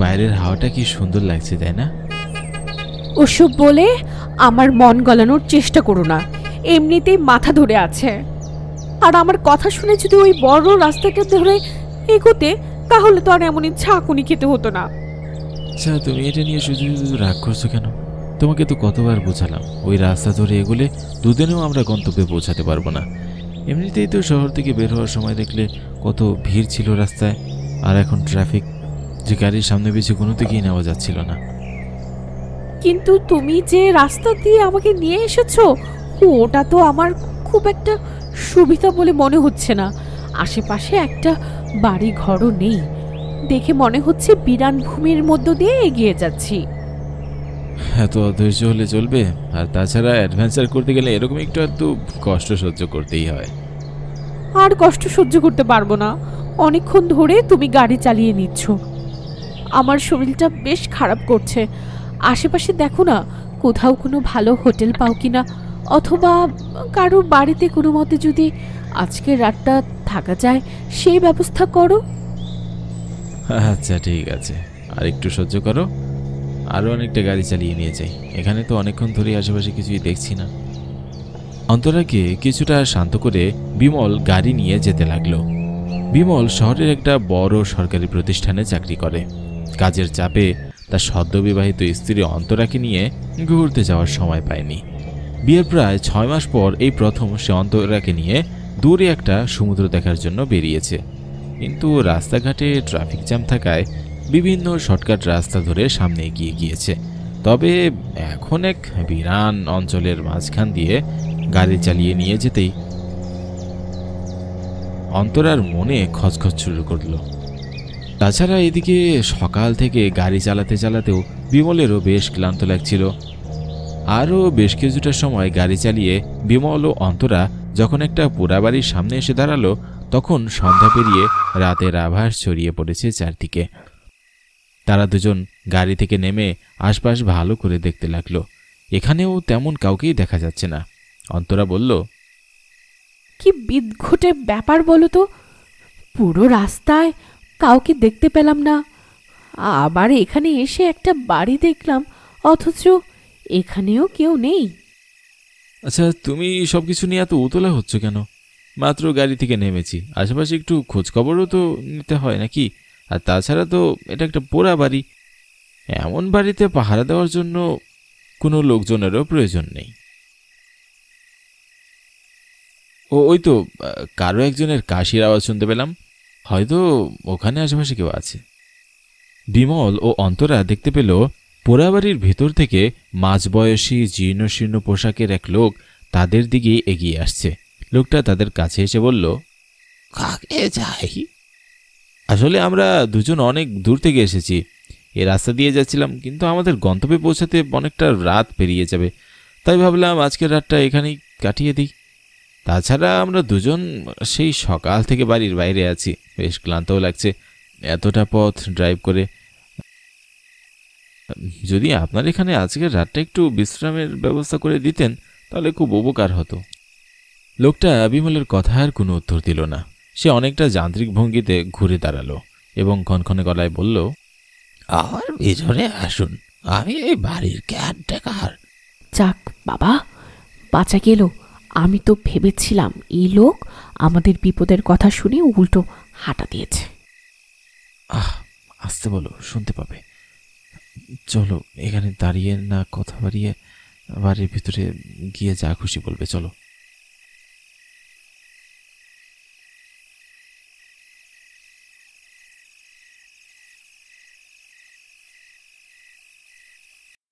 বাইরের হাওয়াটা কি সুন্দর লাগছে, তাই না? ওসব বলে আমার মন গলানোর চেষ্টা করো না, এমনিতেই মাথা ধরে আছে। আর আমার কথা শুনে যদি ওই বড় রাস্তাটা ধরে এগোতে, তাহলে তো আর এমনই ঝাঁকুনি খেতে হতো না। আচ্ছা, তুমি এটা নিয়ে শুধু শুধু রাগ করছো কেন? তোমাকে তো কতবার বোঝালাম ওই রাস্তা ধরে এগোলে দুদিনেও আমরা গন্তব্যে পৌঁছাতে পারবো না। এমনিতেই তো শহর থেকে বের হওয়ার সময় দেখলে কত ভিড় ছিল রাস্তায়, আর এখন ট্রাফিক, যে গাড়ির সামনে পিছিয়ে কোনো দিকেই নেওয়া যাচ্ছিল না। কিন্তু তুমি যে রাস্তা দিয়ে আমাকে নিয়ে এসেছো, ওটা তো আমার খুব একটা সুবিধা বলে মনে হচ্ছে না। আশেপাশে একটা বাড়ি ঘরও নেই, দেখে মনে হচ্ছে বিরান ভূমির মধ্য দিয়ে এগিয়ে যাচ্ছি। এত অধৈর্য হলে চলবে? আর তাছাড়া অ্যাডভেঞ্চার করতে গেলে এরকম একটু কষ্ট সহ্য করতেই হয়। আর কষ্ট সহ্য করতে পারবো না। অনেকক্ষণ ধরে তুমি গাড়ি চালিয়ে নিচ্ছ, আমার শরীরটা বেশ খারাপ করছে। আশেপাশে দেখো না, কোথাও কোনো ভালো হোটেল পাও কিনা, অথবা কারোর বাড়িতে কোনো মতে যদি আজকের রাতটা থাকা যায় সেই ব্যবস্থা করো। আচ্ছা ঠিক আছে, আর একটু সহ্য করো, আরও অনেকটা গাড়ি চালিয়ে নিয়ে যাই। এখানে তো অনেকক্ষণ ধরে আশেপাশে কিছুই দেখছি না। অন্তরাকে কিছুটা শান্ত করে বিমল গাড়ি নিয়ে যেতে লাগলো। বিমল শহরের একটা বড় সরকারি প্রতিষ্ঠানে চাকরি করে। কাজের চাপে তার সদ্যবিবাহিত স্ত্রী অন্তরাকে নিয়ে ঘুরতে যাওয়ার সময় পায়নি। বিয়ের প্রায় 6 মাস পর এই প্রথম সে অন্তরাকে নিয়ে দূরে একটা সমুদ্র দেখার জন্য বেরিয়েছে। কিন্তু রাস্তাঘাটে ট্রাফিক জ্যাম থাকায় বিভিন্ন শর্টকাট রাস্তা ধরে সামনে এগিয়ে গিয়েছে। তবে এখন এক বিরান অঞ্চলের মাঝখান দিয়ে গাড়ি চালিয়ে নিয়ে যেতেই অন্তরার মনে খচখচ শুরু করলো। তাছাড়া এদিকে সকাল থেকে গাড়ি চালাতে চালাতেও বিমলেরও বেশ ক্লান্ত লাগছিল। আরও বেশ কিছুটা সময় গাড়ি চালিয়ে বিমল ও অন্তরা যখন একটা পোড়াবাড়ির সামনে এসে দাঁড়ালো, তখন সন্ধ্যা পেরিয়ে রাতের আভাস ছড়িয়ে পড়েছে চারদিকে। তারা দুজন গাড়ি থেকে নেমে আশপাশ ভালো করে দেখতে লাগলো। এখানেও তেমন কাউকেই দেখা যাচ্ছে না। অন্তরা বলল, কি বিদঘুটে ব্যাপার বলো তো, পুরো রাস্তায় কাউকে দেখতে পেলাম না, আবার এখানে এসে একটা বাড়ি দেখলাম, অথচ এখানেও কেউ নেই। আচ্ছা, তুমি সবকিছু নিয়ে এত উতলা হচ্ছ কেন? মাত্র গাড়ি থেকে নেমেছি, আশেপাশে একটু খোঁজখবরও তো নিতে হয় নাকি? আর তাছাড়া তো এটা একটা পোড়া বাড়ি, এমন বাড়িতে পাহারা দেওয়ার জন্য কোনো লোকজনেরও প্রয়োজন নেই। ওই তো কারো একজনের কাশির আওয়াজ শুনতে পেলাম, হয়তো ওখানে আশেপাশে কেউ আছে। বিমল ও অন্তরা দেখতে পেল পোড়াবাড়ির ভেতর থেকে মাঝবয়সী জীর্ণশীর্ণ পোশাকের এক লোক তাদের দিকে এগিয়ে আসছে। লোকটা তাদের কাছে এসে বলল, কাকে যাই? আসলে আমরা দুজন অনেক দূর থেকে এসেছি, এ রাস্তা দিয়ে যাচ্ছিলাম, কিন্তু আমাদের গন্তব্যে পৌঁছাতে অনেকটা রাত পেরিয়ে যাবে, তাই ভাবলাম আজকের রাতটা এখানেই কাটিয়ে দিই। তাছাড়া আমরা দুজন সেই সকাল থেকে বাড়ির বাইরে আছি, বেশ ক্লান্তও লাগছে এতটা পথ ড্রাইভ করে। যদি আপনার এখানে আজকের রাতটা একটু বিশ্রামের ব্যবস্থা করে দিতেন তাহলে খুব উপকার হতো। লোকটা বিমলের কথা আর কোনো উত্তর দিল না। সে অনেকটা যান্ত্রিক ভঙ্গিতে ঘুরে দাঁড়ালো এবং ক্ষণক্ষণে গলায় বলল, আমার ভিতরে আসুন, আমি এই বাড়ির কেয়ারটেকার। যাক বাবা, বাঁচা গেল। আমি তো ভেবেছিলাম এই লোক আমাদের বিপদের কথা শুনে উল্টো হাঁটা দিয়েছে। আসতে বলো, শুনতে পাবে। চলো, এখানে দাঁড়িয়ে না কথা বাড়িয়ে বাড়ির ভিতরে গিয়ে যা খুশি বলবে, চলো।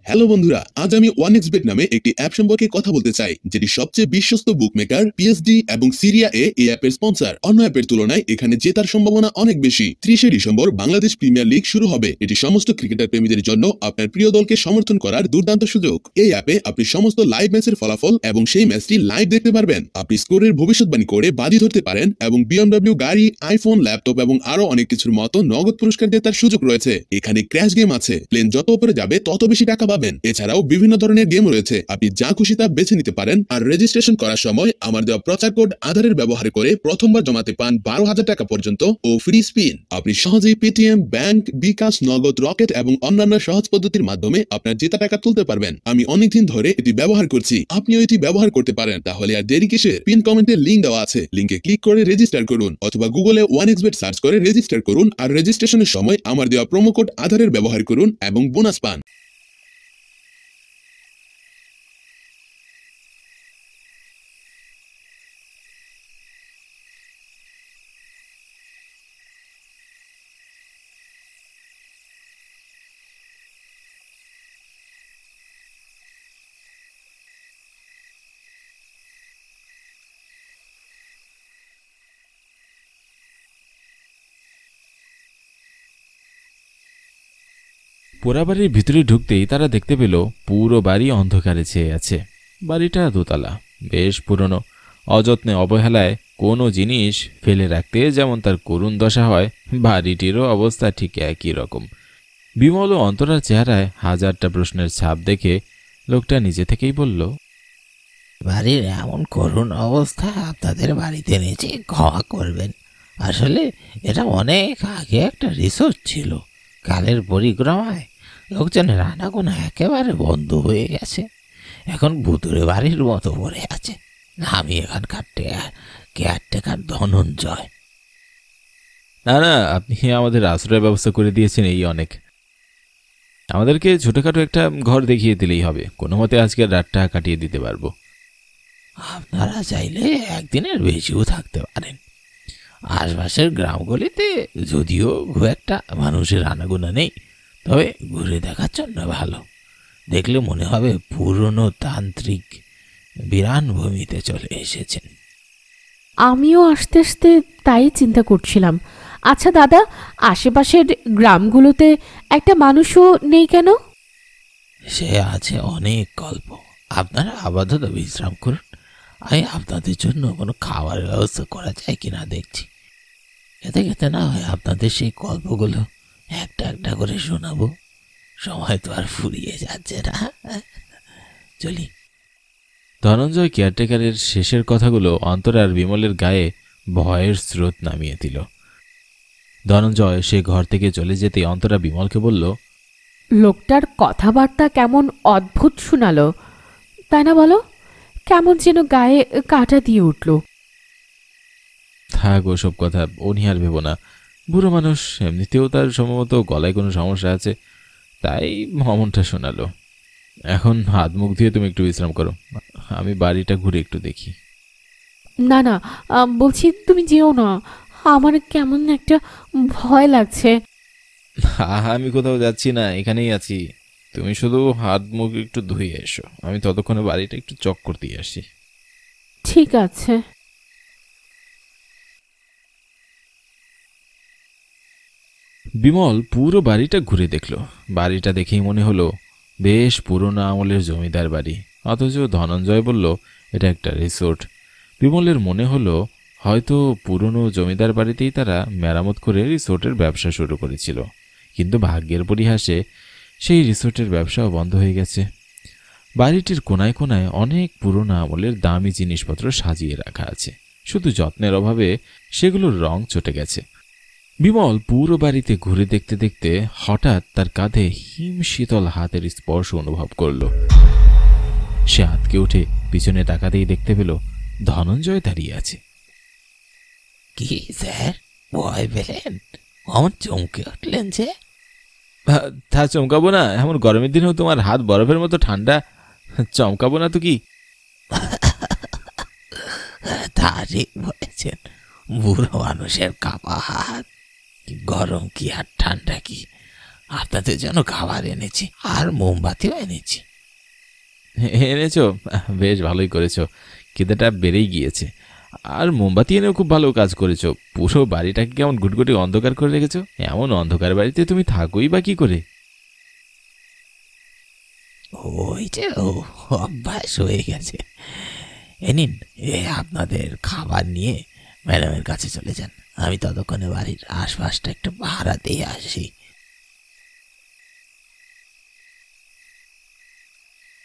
হ্যালো বন্ধুরা, আজ আমি 1xBet নামে একটি অ্যাপ সম্পর্কে কথা বলতে চাই, যেটি সবচেয়ে বিশ্বস্ত বুকমেকার, পিএসডি এবং সিরিয়া এ এই অ্যাপের স্পন্সর। অন্য অ্যাপের তুলনায় এখানে জেতার সম্ভাবনা অনেক বেশি। 30শে ডিসেম্বর বাংলাদেশ প্রিমিয়ার লিগ শুরু হবে। এটি সমস্ত ক্রিকেটার প্রেমীদের জন্য আপনার প্রিয় দলকে সমর্থন করার দুর্দান্ত সুযোগ। এই অ্যাপে আপনি সমস্ত লাইভ ম্যাচের ফলাফল এবং সেই ম্যাচটি লাইভ দেখতে পারবেন। আপনি স্কোরের ভবিষ্যৎবাণী করে বাজি ধরতে পারেন এবং BMW গাড়ি, আইফোন, ল্যাপটপ এবং আরো অনেক কিছুর মতো নগদ পুরস্কার জেতার সুযোগ রয়েছে। এখানে ক্র্যাশ গেম আছে, প্লেন যত উপরে যাবে তত বেশি টাকা পাবেন। এছাড়াও বিভিন্ন ধরনের গেম রয়েছে, আপনি যা খুশি তা বেছে নিতে পারেন। আর রেজিস্ট্রেশন করার সময় আমার দেওয়া প্রচার কোড আধারের ব্যবহার করে প্রথমবার জমাতে পান 12,000 টাকা পর্যন্ত ও ফ্রি স্পিন। আপনি সহজেই পেটিএম, ব্যাংক, বিকাশ, নগদ, রকেট এবং অন্যান্য সহজ পদ্ধতির মাধ্যমে আপনার জেতা টাকা তুলতে পারবেন। আমি অনেকদিন ধরে এটি ব্যবহার করছি, আপনিও এটি ব্যবহার করতে পারেন। তাহলে আর দেরি কিসের? পিন কমেন্টে লিংক দেওয়া আছে, লিংকে ক্লিক করে রেজিস্টার করুন অথবা গুগলে 1xbet সার্চ করে রেজিস্টার করুন। আর রেজিস্ট্রেশনের সময় আমার দেওয়া প্রোমো কোড আধারের ব্যবহার করুন এবং বোনাস পান। পোড়াবাড়ির ভিতরে ঢুকতেই তারা দেখতে পেল পুরো বাড়ি অন্ধকারে ছেয়ে আছে। বাড়িটা দোতলা, বেশ পুরনো। অযত্নে অবহেলায় কোনো জিনিস ফেলে রাখতে যেমন তার করুণ দশা হয়, বাড়িটিরও অবস্থা ঠিক একই রকম। বিমল ও অন্তরার চেহারায় হাজারটা প্রশ্নের ছাপ দেখে লোকটা নিজে থেকেই বলল, বাড়ির এমন করুণ অবস্থা আপনাদের বাড়িতে এনেছি, ক্ষমা করবেন। আসলে এটা অনেক আগে একটা রিসোর্ট ছিল। কালের পরিক্রমায় লোকজনের আনাগোনা একেবারে বন্ধ হয়ে গেছে। এখন ভুতুরে বাড়ির মতো পড়ে আছে। আমি এখানকার কেয়ারটেকার ধনঞ্জয়। না না, আপনি আমাদের আশ্রয়ের ব্যবস্থা করে দিয়েছেন, এই অনেক। আমাদেরকে ছোটখাটো একটা ঘর দেখিয়ে দিলেই হবে, কোনো মতে আজকের রাতটা কাটিয়ে দিতে পারবো। আপনারা চাইলে একদিনের বেশিও থাকতে পারেন। আশপাশের গ্রামগুলিতে যদিও খুব একটা মানুষের আনাগোনা নেই, তবে ঘুরে দেখার জন্য ভালো। দেখলে মনে হবে পুরনো তান্ত্রিক বিরান ভূমিতে চলে এসেছেন। আমিও আস্তে আস্তে তাই চিন্তা করছিলাম। আচ্ছা দাদা, আশেপাশের গ্রামগুলোতে একটা মানুষও নেই কেন? সে আছে অনেক গল্প। আপনারা আপাতত বিশ্রাম করুন, আমি আপনাদের জন্য কোনো খাবারের ব্যবস্থা করা যায় কিনা দেখছি। খেতে খেতে না হয় আপনাদের সেই গল্পগুলো একটা একটা করে শোনাবো। সময় তো আর ফুরিয়ে যাচ্ছে না। চলি। ধনঞ্জয় কেয়ারটেকারের শেষের কথাগুলো অন্তর আর বিমলের গায়ে ভয়ের স্রোত নামিয়ে দিল। ধনঞ্জয় সে ঘর থেকে চলে যেতেই অন্তরা বিমলকে বলল, লোকটার কথাবার্তা কেমন অদ্ভুত শোনালো, তাই না বলো? কেমন যেন গায়ে কাঁটা দিয়ে উঠল। থাক ওসব কথা, ও নিয়ে আর ভেবো না। বুড়ো মানুষ, এমনিতেও তার সম্ভবত গলায় কোনো সমস্যা আছে, তাই অমনটা শোনালো। এখন হাত মুখ ধুয়ে তুমি একটু বিশ্রাম করো, আমি বাড়িটা ঘুরে একটু দেখি। না না, বলছি তুমি যেও না, আমার কেমন একটা ভয় লাগছে। আমি কোথাও যাচ্ছি না, এখানেই আছি। তুমি শুধু হাত মুখ একটু ধুয়ে এসো, আমি ততক্ষণে বাড়িটা একটু চক্কর দিয়ে আসি। ঠিক আছে। বিমল পুরো বাড়িটা ঘুরে দেখল। বাড়িটা দেখেই মনে হলো বেশ পুরনো আমলের জমিদার বাড়ি, অথচ ধনঞ্জয় বলল এটা একটা রিসোর্ট। বিমলের মনে হলো হয়তো পুরনো জমিদার বাড়িতেই তারা মেরামত করে রিসোর্টের ব্যবসা শুরু করেছিল, কিন্তু ভাগ্যের পরিহাসে সেই রিসোর্টের ব্যবসাও বন্ধ হয়ে গেছে। বাড়িটির কোনায় কোনায় অনেক পুরনো আমলের দামি জিনিসপত্র সাজিয়ে রাখা আছে, শুধু যত্নের অভাবে সেগুলোর রং চটে গেছে। বিমল পুরো বাড়িতে ঘুরে দেখতে দেখতে হঠাৎ তার কাঁধে হিম শীতল হাতের স্পর্শ অনুভব করল। সে আঁতকে উঠে পিছনে তাকাতেই দেখতে পেল ধনঞ্জয় দাঁড়িয়ে আছে। কি স্যার, ভয় পেলেন? আমার চমকে উঠলেন যে? তা চমকাবো না, এমন গরমের দিনেও তোমার হাত বরফের মতো ঠান্ডা, চমকাবো না তো কি? তা ঠিক বলেছেন, বুড়ো মানুষের কাপা হাত। গরম কি আর ঠান্ডা কি, আপনাদের জন্য খাবার এনেছি আর মোমবাতিও এনেছি। এনেছো? বেশ ভালোই করেছো, খিদেটা বেড়েই গিয়েছে। আর মোমবাতি এনেও খুব ভালো কাজ করেছো। পুরো বাড়িটাকে কেমন গুটগুটি অন্ধকার করে রেখেছো। এমন অন্ধকার বাড়িতে তুমি থাকোই বা কি করে? ওই যে অভ্যাস হয়ে গেছে। এ নিন, আপনাদের খাবার নিয়ে ম্যাডামের কাছে চলে যান, আমি ততক্ষণে বাড়ির আশপাশটা একটু পাহারা দিয়ে আসি।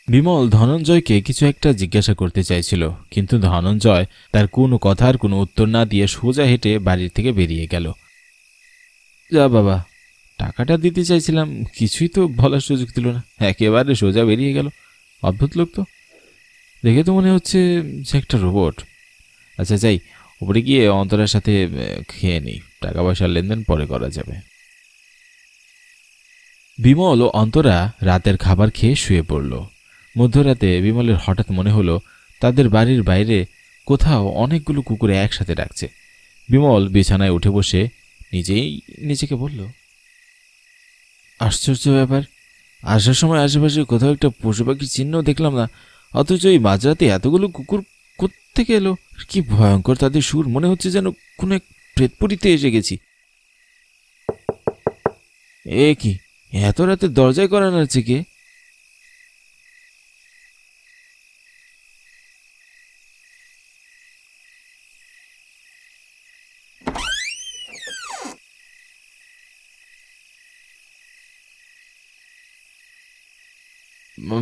বিমল ধনঞ্জয়কে কিছু একটা জিজ্ঞাসা করতে চাইছিল, কিন্তু ধনঞ্জয় তার কোনো কথার কোনো উত্তর না দিয়ে সোজা হেঁটে বাড়ির থেকে বেরিয়ে গেল। যা বাবা, টাকাটা দিতে চাইছিলাম, কিছুই তো বলার সুযোগ দিল না, একেবারে সোজা বেরিয়ে গেল। অদ্ভুত লোক তো, দেখে তো মনে হচ্ছে যে একটা রোবট। আচ্ছা যাই, উপরে গিয়ে অন্তরার সাথে খেয়ে নিই, টাকা পয়সার লেনদেন পরে করা যাবে। বিমল ও অন্তরা রাতের খাবার খেয়ে শুয়ে পড়ল। মধ্যরাতে বিমলের হঠাৎ মনে হলো তাদের বাড়ির বাইরে কোথাও অনেকগুলো কুকুরে একসাথে ডাকছে। বিমল বিছানায় উঠে বসে নিজেই নিজেকে বলল, আশ্চর্য ব্যাপার, আসার সময় আশেপাশে কোথাও একটা পশু পাখির চিহ্ন দেখলাম না, অথচ এই মাঝরাতে এতগুলো কুকুর কোত্থেকে এলো? কি ভয়ঙ্কর তাদের সুর, মনে হচ্ছে যেন কোনো এক প্রেতপুরীতে এসে গেছি। এ কি, এত রাতে দরজায় করা নাড়ছে কে?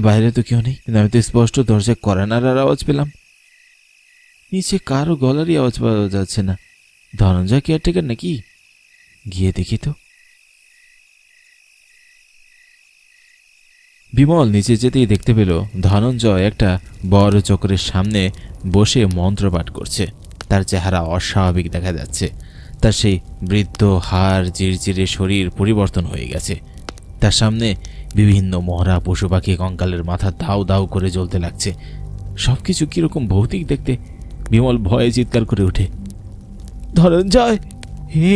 বাইরে তো কেউ নেই, কিন্তু আমি তো স্পষ্ট দরজায় করা নাড়ার আওয়াজ পেলাম। নিচে কারো গলারই আওয়াজ পাওয়া যাচ্ছে না। ধনঞ্জয় কেয়ারটেকার নাকি? গিয়ে দেখি তো। বিমল নিচে যেতেই দেখতে পেল ধনঞ্জয় একটা বড় চক্রের সামনে বসে মন্ত্রপাঠ করছে। তার চেহারা অস্বাভাবিক দেখা যাচ্ছে। তার সেই বৃদ্ধ হাড় চিরচিরে শরীর পরিবর্তন হয়ে গেছে। তার সামনে বিভিন্ন মহড়া পশু পাখি কঙ্কালের মাথা দাউ দাউ করে জ্বলতে লাগছে। সবকিছু কিরকম ভৌতিক দেখতে। বিমল ভয়ে চিৎকার করে ওঠে, ধনঞ্জয়,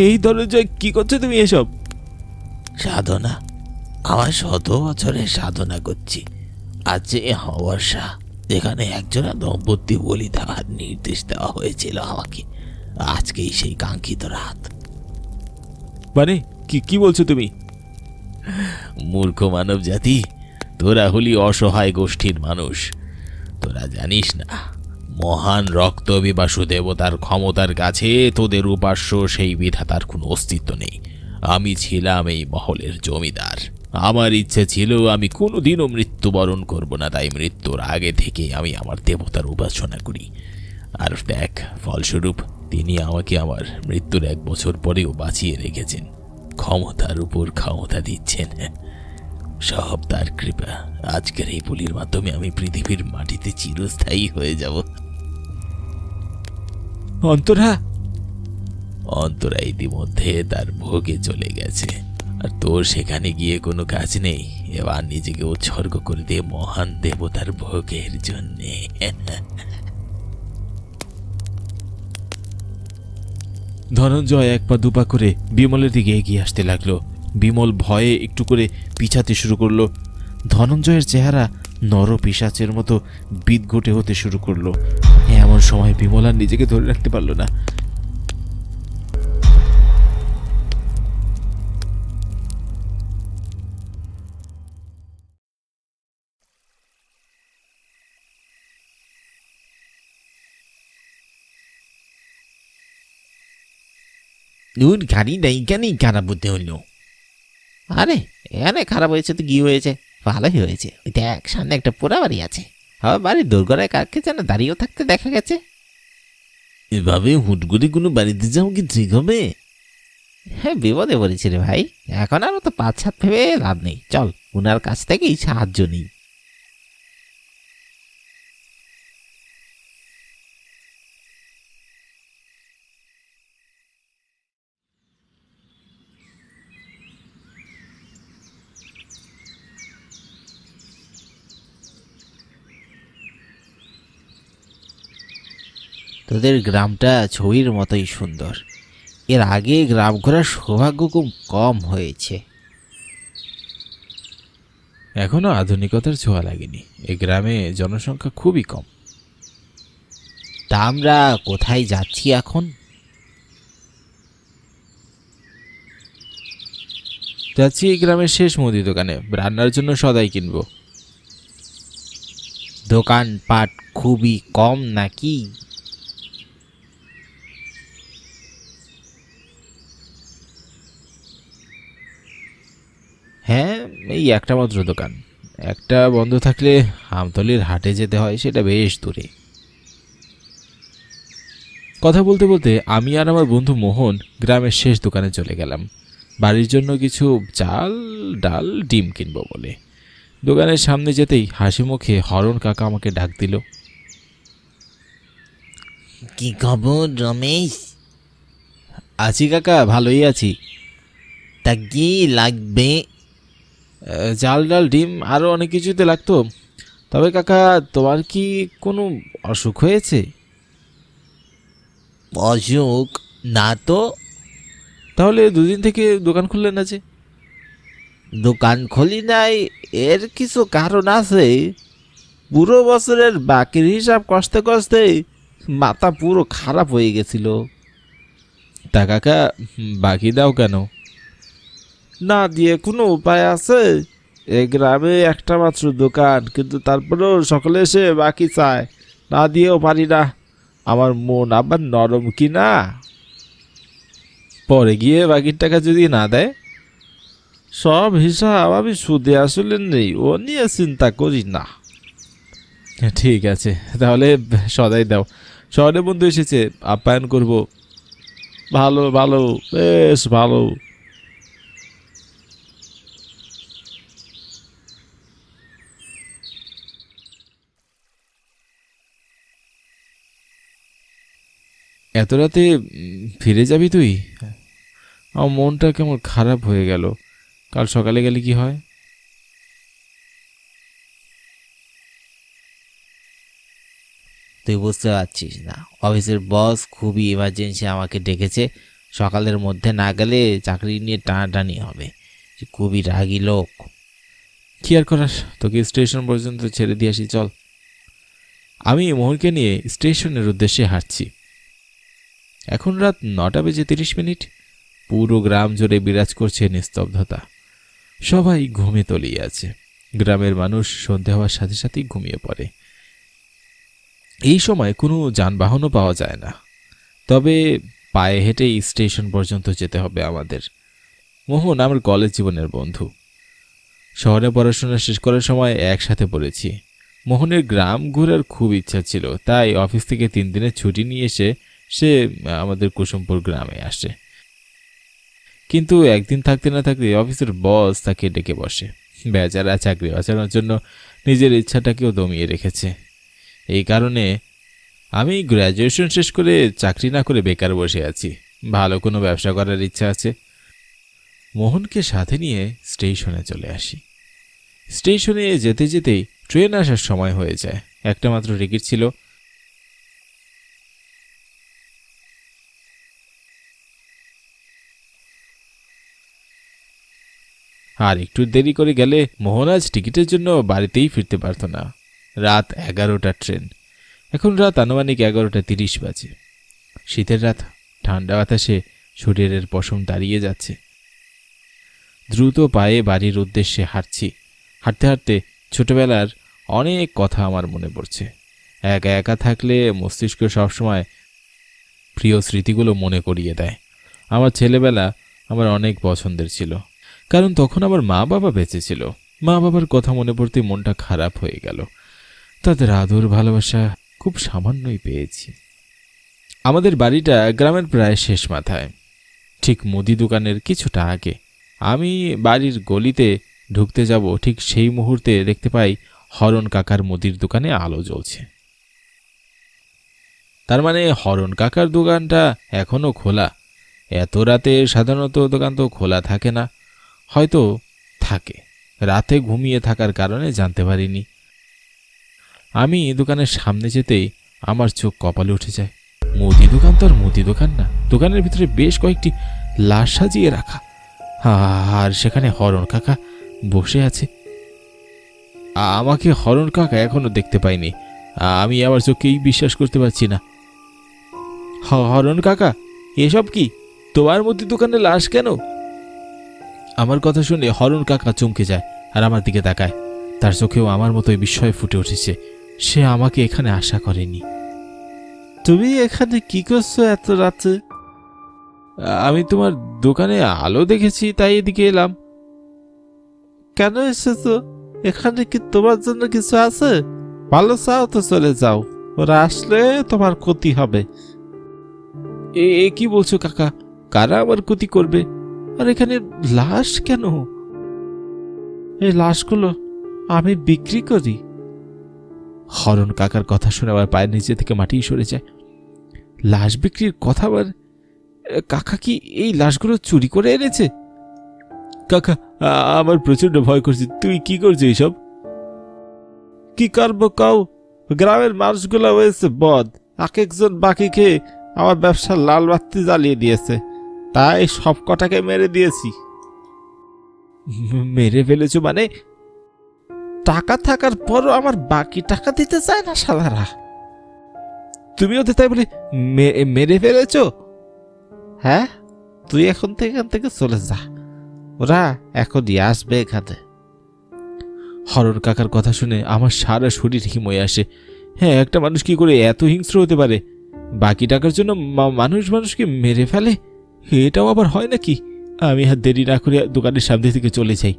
এই ধনঞ্জয়, কি করছো তুমি এসব? সাধনা, আমার 100 বছরের সাধনা করছি। আজ যে অমাবস্যা, যেখানে একজনা দম্পতি বলি দেওয়ার নির্দেশ দেওয়া হয়েছিল আমাকে, আজকেই সেই কাঙ্ক্ষিত রাত। মানে কি বলছো তুমি? মূর্খ মানব জাতি, তোরা হলি অসহায় গোষ্ঠীর মানুষ। তোরা জানিস না, মহান রক্ত বিবাসু দেবতার ক্ষমতার কাছে তোদের উপাস্য সেই বিধাতার কোনো অস্তিত্ব নেই। আমি ছিলাম এই মহলের জমিদার। আমার ইচ্ছে ছিল আমি কোনোদিনও মৃত্যুবরণ করব না, তাই মৃত্যুর আগে থেকে আমি আমার দেবতার উপাসনা করি। আর দেখ, ফলস্বরূপ তিনি আমাকে আমার মৃত্যুর 1 বছর পরেও বাঁচিয়ে রেখেছেন। ক্ষমতার উপর ক্ষমতা দিচ্ছেন, সব তার কৃপা। আজকের এই বলির মাধ্যমে আমি পৃথিবীর মাটিতে চিরস্থায়ী হয়ে যাব। অন্তরা? অন্তরা ইতিমধ্যে তার ভোগে চলে গেছে, আর তোর সেখানে গিয়ে কোনো কাজ নেই। এবার নিজেকে উৎসর্গ করে দে মহান দেবতার ভোগের জন্যে। ধনঞ্জয় 1 পা 2 পা করে বিমলের দিকে এগিয়ে আসতে লাগলো। বিমল ভয়ে একটু করে পিছাতে শুরু করলো। ধনঞ্জয়ের চেহারা নর পিশাচের মতো বিদঘটে হতে শুরু করলো। এমন সময় বিমল আর নিজেকে ধরে রাখতে পারল না। দুধ গাড়ি নেই কেনই খারাপ হতে হলো? আরে এখানে খারাপ হয়েছে তো কি হয়েছে, ভালোই হয়েছে। ওই দেখ, সামনে একটা পোড়া বাড়ি আছে। আমার বাড়ির দোরগোড়ায় কাকে যেন দাঁড়িয়েও থাকতে দেখা গেছে। এভাবে হুট করে কোনো বাড়িতে যাও কি ঠিক হবে? হ্যাঁ, বিপদে পড়েছি রে ভাই। এখন আর তো 5-7 ভেবে লাভ নেই, চল উনার কাছ থেকেই সাহায্য নিই। তোদের গ্রামটা ছবির মতোই সুন্দর। এর আগে গ্রাম ঘোরার সৌভাগ্য খুব কম হয়েছে। এখনো আধুনিকতার ছোঁয়া লাগেনি। এই গ্রামে জনসংখ্যা খুবই কম। তা আমরা কোথায় যাচ্ছি এখন? যাচ্ছি এই গ্রামের শেষ মুদি দোকানে, রান্নার জন্য সদাই কিনবো। দোকানপাট খুবই কম নাকি? হ্যাঁ, এই একটা মাত্র দোকান। একটা বন্ধ থাকলে আমতলির হাটে যেতে হয়, সেটা বেশ দূরে। কথা বলতে বলতে আমি আর আমার বন্ধু মোহন গ্রামের শেষ দোকানে চলে গেলাম বাড়ির জন্য কিছু চাল, ডাল, ডিম কিনবো বলে। দোকানের সামনে যেতেই হাসি মুখে হরণ কাকা আমাকে ডাক দিল। কি খবর রমেশ? আছি কাকা, ভালোই আছি। তা কি লাগবে? চাল, ডাল, ডিম আরও অনেক কিছুতে লাগতো। তবে কাকা, তোমার কি কোনো অসুখ হয়েছে? অসুখ না তো। তাহলে দুদিন থেকে দোকান খুললেন না যে? দোকান খুলি নাই, এর কিছু কারণ আছে। পুরো বছরের বাকির হিসাব কষতে কষতে মাথা পুরো খারাপ হয়ে গেছিল। তা কাকা, বাকি দাও কেন? না দিয়ে কোনো উপায় আছে? এই গ্রামে একটা মাত্র দোকান, কিন্তু তারপরেও সকলে এসে বাকি চায়, না দিয়েও পারি না। আমার মন আবার নরম কি না। পরে গিয়ে বাকির টাকা যদি না দেয়? সব হিসাব আমি সুদে আসলে নেই, ও নিয়ে চিন্তা করি না। ঠিক আছে, তাহলে সদাই দাও। শহরে বন্ধু এসেছে, আপ্যায়ন করব। ভালো ভালো, বেশ ভালো। এত রাতে ফিরে যাবি তুই? আমার মনটা কেমন খারাপ হয়ে গেল। কাল সকালে গেলে কি হয়? তুই বুঝতে পারছিস না, অফিসের বস খুবই ইমার্জেন্সি আমাকে ডেকেছে। সকালের মধ্যে না গেলে চাকরি নিয়ে টানাটানি হবে। খুবই রাগী লোক। কি আর করার, তোকে স্টেশন পর্যন্ত ছেড়ে দিয়ে আসি, চল। আমি মোহনকে নিয়ে স্টেশনের উদ্দেশ্যে হাঁটছি। এখন রাত 9:30। পুরো গ্রাম জুড়ে বিরাজ করছে নিস্তব্ধতা। সবাই ঘুমে তলিয়ে আছে। গ্রামের মানুষ সন্ধে হওয়ার সাথে সাথেই ঘুমিয়ে পড়ে। এই সময় কোনো যানবাহনও পাওয়া যায় না। তবে পায়ে হেঁটেই স্টেশন পর্যন্ত যেতে হবে আমাদের। মোহন আমার কলেজ জীবনের বন্ধু। শহরে পড়াশোনা শেষ করার সময় একসাথে পড়েছি। মোহনের গ্রাম ঘোরার খুব ইচ্ছা ছিল, তাই অফিস থেকে 3 দিনের ছুটি নিয়ে এসে সে আমাদের কুসুমপুর গ্রামে আসে। কিন্তু একদিন থাকতে না থাকতে অফিসের বস তাকে ডেকে বসে। বেচারা চাকরি বাঁচানোর জন্য নিজের ইচ্ছাটাকেও দমিয়ে রেখেছে। এই কারণে আমি গ্র্যাজুয়েশন শেষ করে চাকরি না করে বেকার বসে আছি। ভালো কোনো ব্যবসা করার ইচ্ছা আছে। মোহনকে সাথে নিয়ে স্টেশনে চলে আসি। স্টেশনে যেতে যেতেই ট্রেন আসার সময় হয়ে যায়। একটা মাত্র টিকিট ছিল। আর একটু দেরি করে গেলে মোহন আজ টিকিটের জন্য বাড়িতেই ফিরতে পারত না। রাত 11টার ট্রেন। এখন রাত আনুমানিক 11:30 বাজে। শীতের রাত, ঠান্ডা বাতাসে শরীরের পশম দাঁড়িয়ে যাচ্ছে। দ্রুত পায়ে বাড়ির উদ্দেশ্যে হাঁটছি। হাঁটতে হাঁটতে ছোটবেলার অনেক কথা আমার মনে পড়ছে। একা একা থাকলে মস্তিষ্ক সবসময় প্রিয় স্মৃতিগুলো মনে করিয়ে দেয়। আমার ছেলেবেলা আমার অনেক পছন্দের ছিল, কারণ তখন আমার মা বাবা বেঁচে ছিল। মা বাবার কথা মনে পড়তে মনটা খারাপ হয়ে গেল। তাদের আদর ভালোবাসা খুব সামান্যই পেয়েছি। আমাদের বাড়িটা গ্রামের প্রায় শেষ মাথায়, ঠিক মুদি দোকানের কিছুটা আগে। আমি বাড়ির গলিতে ঢুকতে যাব, ঠিক সেই মুহূর্তে দেখতে পাই হরণ কাকার মুদির দোকানে আলো জ্বলছে। তার মানে হরণ কাকার দোকানটা এখনো খোলা। এত রাতে সাধারণত দোকান তো খোলা থাকে না, হয়তো থাকে। রাতে ঘুমিয়ে থাকার কারণে জানতে পারিনি। আমি দোকানের সামনে যেতেই আমার চোখ কপালে উঠে যায়। মুদি দোকান তো আর মুদি দোকান না, দোকানের ভিতরে বেশ কয়েকটি লাশ সাজিয়ে রাখা, আর সেখানে হরণ কাকা বসে আছে। আমাকে হরণ কাকা এখনো দেখতে পাইনি। আমি আমার চোখকেই বিশ্বাস করতে পারছি না। হরণ কাকা, এসব কি? তোমার মুদি দোকানে লাশ কেন? আমার কথা শুনে হরণ কাকা চমকে যায় আর আমার দিকে তাকায়। তার চোখেও আমার মতোই বিস্ময় ফুটে উঠেছে। সে আমাকে এখানে আশা করেনি। তুমি এখানে কি করছো এত রাতে? আমি তোমার দোকানে আলো দেখেছি, তাই এদিকে এলাম। কেন এসেছো? এখানে কি তোমার জন্য কিছু আছে? ভালো চাও তো চলে যাও, ওরা আসলে তোমার ক্ষতি হবে। এ কি বলছো কাকা? কারা আমার ক্ষতি করবে? আর এখানে লাশ কেন? এই লাশগুলো আমি বিক্রি করি। হরণ কাকার কথা শুনে আমার পায়ের নিচে থেকে মাটি সরে যায়। লাশ বিক্রির কথা আবার? কাকা কি এই লাশগুলো চুরি করে এনেছে? কাকা, আমার প্রচন্ড ভয় করছে। তুই কি করছিস এইসব? কি করবো কাউ? গ্রামের মানুষগুলো হয়েছে বদ, এক একজন বাকি খেয়ে আমার ব্যবসার লাল বাতি জ্বালিয়ে দিয়েছে, তাই সব কটাকে মেরে দিয়েছি। মেরে ফেলেছো মানে? টাকা থাকার পরও আমার বাকি টাকা দিতে চায় না শালারা। তুমি ওদের তাই বলে মেরে ফেলেছো? হ্যাঁ, তুই এখন থেকে এখান থেকে চলে যা, ওরা এখনই আসবে এখানে। হরণ কাকার কথা শুনে আমার সারা শরীর হিময়ে আসে। হ্যাঁ, একটা মানুষ কি করে এত হিংস্র হতে পারে? বাকি টাকার জন্য মানুষকে মেরে ফেলে? এটাও আবার হয় নাকি? আমি আর দেরি না করে দোকানের সামনে থেকে চলে যাই।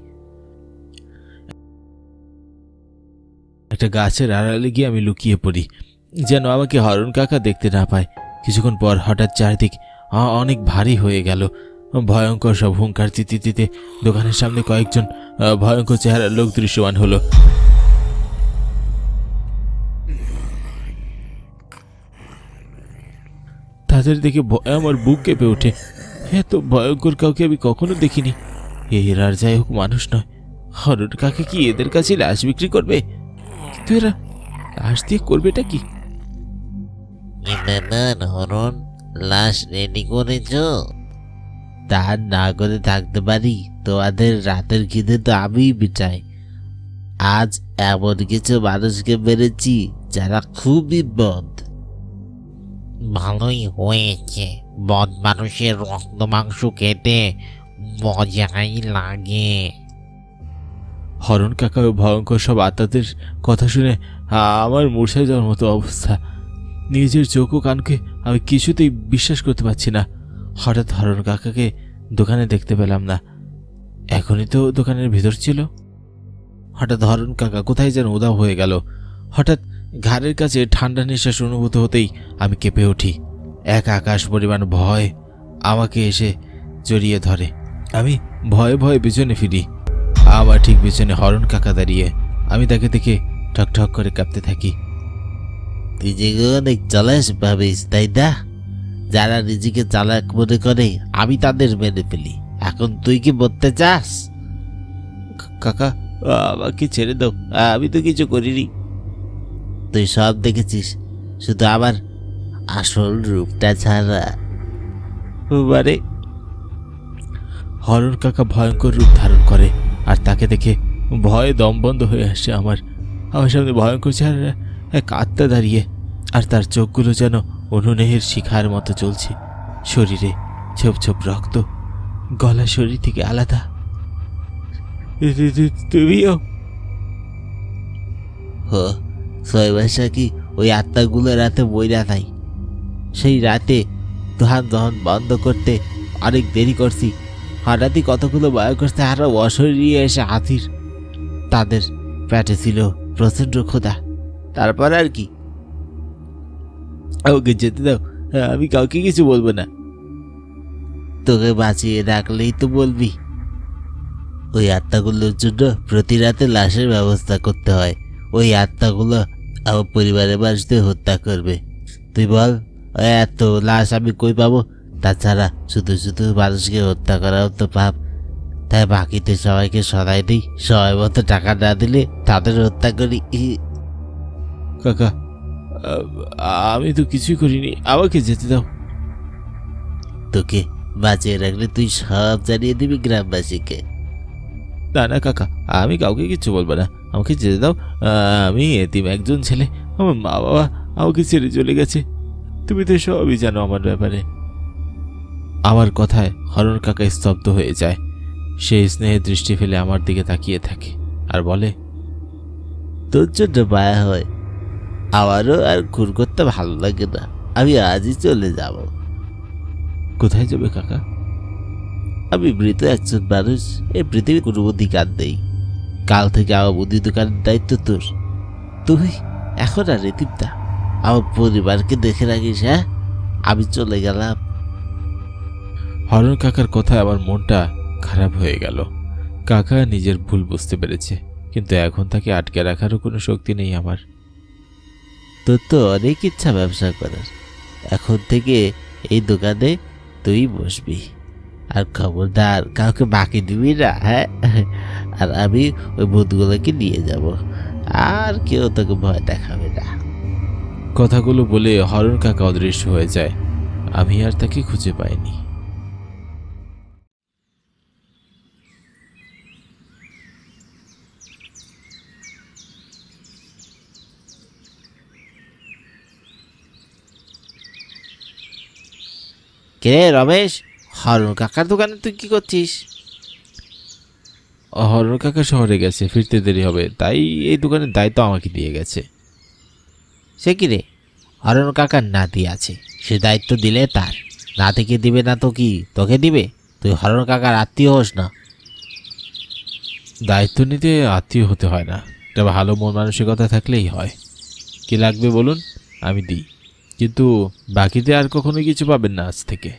একটা গাছের আড়ালে গিয়ে আমি লুকিয়ে পড়ি, যেন আমাকে হরণ কাকা দেখতে না পায়। কিছুক্ষণ পর হঠাৎ চারদিক অনেক ভারী হয়ে গেল। ভয়ঙ্কর সব হুঙ্কার দিতে দোকানের সামনে কয়েকজন ভয়ঙ্কর চেহারার লোক দৃশ্যমান হলো। তাদের দেখে আমার বুক কেঁপে ওঠে। এত ভয়ঙ্কর কাউকে আমি কখনো দেখিনি। এরা আর যাই হোক মানুষ নয়। হরণ কাকা কি এদের কাছে লাশ বিক্রি করবে? কিন্তু এরা লাশ দিয়ে করবেটা কি? হরণ, লাশ রেডি করেছ? তা না করে থাকতে পারি? তোমাদের রাতের খিদে তো আমি বিটাই। আজ এমন কিছু মানুষকে মেরেছি যারা খুবই বদ। ভালোই হয়েছে, বদ মানুষের রক্ত মাংস খেতে মজাই লাগে। হরণ কাকা ও ভয়ঙ্কর সব আত্মাদের কথা শুনে আমার মূর্ছায় যাওয়ার মতো অবস্থা। নিজের চোখ ও কানকে আমি কিছুতেই বিশ্বাস করতে পারছি না। হঠাৎ হরণ কাকাকে দোকানে দেখতে পেলাম না। এখনই তো দোকানের ভিতর ছিল। হঠাৎ হরণ কাকা কোথায় যেন উধাও হয়ে গেল। হঠাৎ ঘাড়ের কাছে ঠান্ডা নিঃশ্বাস অনুভূত হতেই আমি কেঁপে উঠি। এক আকাশ পরিমাণ ভয় আমাকে এসে জড়িয়ে ধরে। আমি ভয়ে ভয়ে পিছনে ফিরি। আমার ঠিক পিছনে হরণ কাকা দাঁড়িয়ে। আমি তাকে দেখে ঠক ঠক করে কাঁপতে থাকি। তুই যে অনেক চালাক ভাবিস, তাই না? যারা নিজেকে চালাক মনে করে আমি তাদের মেরে ফেলি। এখন তুই কি বলতে চাস? কাকা, আমাকে ছেড়ে দাও, আমি তো কিছু করিনি। তুই সব দেখেছিস, শুধু আমার আসল রূপটা ছাড়া। মানে? হরণ কাকা ভয়ঙ্কর রূপ ধারণ করে, আর তাকে দেখে ভয়ে দম বন্ধ হয়ে আসে আমার। আমার সামনে ভয়ঙ্কর চেহারা এক আত্মা দাঁড়িয়ে, আর তার চোখগুলো যেন অনুনেহের শিখার মতো জ্বলছে। শরীরে ছোপ ছোপ রক্ত, গলা শরীর থেকে আলাদা। তুমিও? হো, 6 মাসে কি ওই আত্মাগুলো রাতে বইরা নাই? সেই রাতে দোকান দহন বন্ধ করতে অনেক দেরি করছি। হঠাৎই কতগুলো ভয়ঙ্কর চেহারা অশরীরে এসে হাতির। তাদের পেটে ছিল প্রচন্ড ক্ষুধা। তারপর আর কি? আমাকে যেতে দাও, আমি কাউকে কিছু বলবো না। তোকে বাঁচিয়ে রাখলেই তো বলবি। ওই আত্মাগুলোর জন্য প্রতি রাতে লাশের ব্যবস্থা করতে হয়। ওই আত্মাগুলো আমার পরিবারের মানুষদের হত্যা করবে। তুই বল, এত লাশ আমি কই পাবো? তাছাড়া শুধু শুধু মানুষকে হত্যা করাও তো পাপ। তাই বাকিতে সবাইকে সরাই দিই। সময় মতো টাকা না দিলে তাদের হত্যা করি। কাকা, আমি তো কিছুই করিনি, আমাকে যেতে দাও। তোকে বাঁচিয়ে রাখলে তুই সব জানিয়ে দিবি গ্রামবাসীকে। না না কাকা, আমি কাউকে কিচ্ছু বলবো না, আমাকে যেতে দাও। আমি এতিম একজন ছেলে, আমার মা বাবা আমাকে ছেড়ে চলে গেছে। তুমি তো সবই জানো আমার ব্যাপারে। আমার কথায় হরণ কাকা স্তব্ধ হয়ে যায়। সে স্নেহের দৃষ্টি ফেলে আমার দিকে তাকিয়ে থাকে আর বলে, তোর জন্য মায়া হয়, আমারও আর ঘুর করতে ভালো লাগে না। আমি আজই চলে যাব। কোথায় যাবে কাকা? আমি মৃত একজন মানুষ, এই পৃথিবীর কোনো অধিকার নেই। কাল থেকে আমার মুদি দোকানের দায়িত্ব তোর। তুই এখন আর রেতিবদা আমার পরিবারকে দেখে রাখিস। হ্যাঁ, আমি চলে গেলাম। হরণ কাকার কথায় আমার মনটা খারাপ হয়ে গেল। কাকা নিজের ভুল বুঝতে পেরেছে, কিন্তু এখন তাকে আটকে রাখারও কোনো শক্তি নেই আমার। তোর তো অনেক ইচ্ছা ব্যবসা করার। এখন থেকে এই দোকানে তুই বসবি, আর খবরদার কাউকে বাকি দিবি না। হ্যাঁ, আর আমি ওই বন্ধুগুলোকে নিয়ে যাব, আর কেউ তোকে ভয় দেখাবে না। কথাগুলো বলে হরণ কাকা অদৃশ্য হয়ে যায়। আমি আর তাকে খুঁজে পাইনি। কে রমেশ, হরণ কাকার দোকানে তুই কি করছিস? হরণ কাকা শহরে গেছে, ফিরতে দেরি হবে, তাই এই দোকানের দায়িত্ব আমাকে দিয়ে গেছে। সে কি রে, হরণ কাকার নাতি আছে, সে দায়িত্ব দিলে তার, নাতিকে দিবে না তো কি তোকে দিবে? তুই হরণ কাকার আত্মীয় হোস না। দায়িত্ব নিতে আত্মীয় হতে হয় না, এটা ভালো মন মানসিকতা থাকলেই হয়। কি লাগবে বলুন, আমি দিই, কিন্তু বাকিতে আর কখনো কিছু পাবেন না আজ থেকে।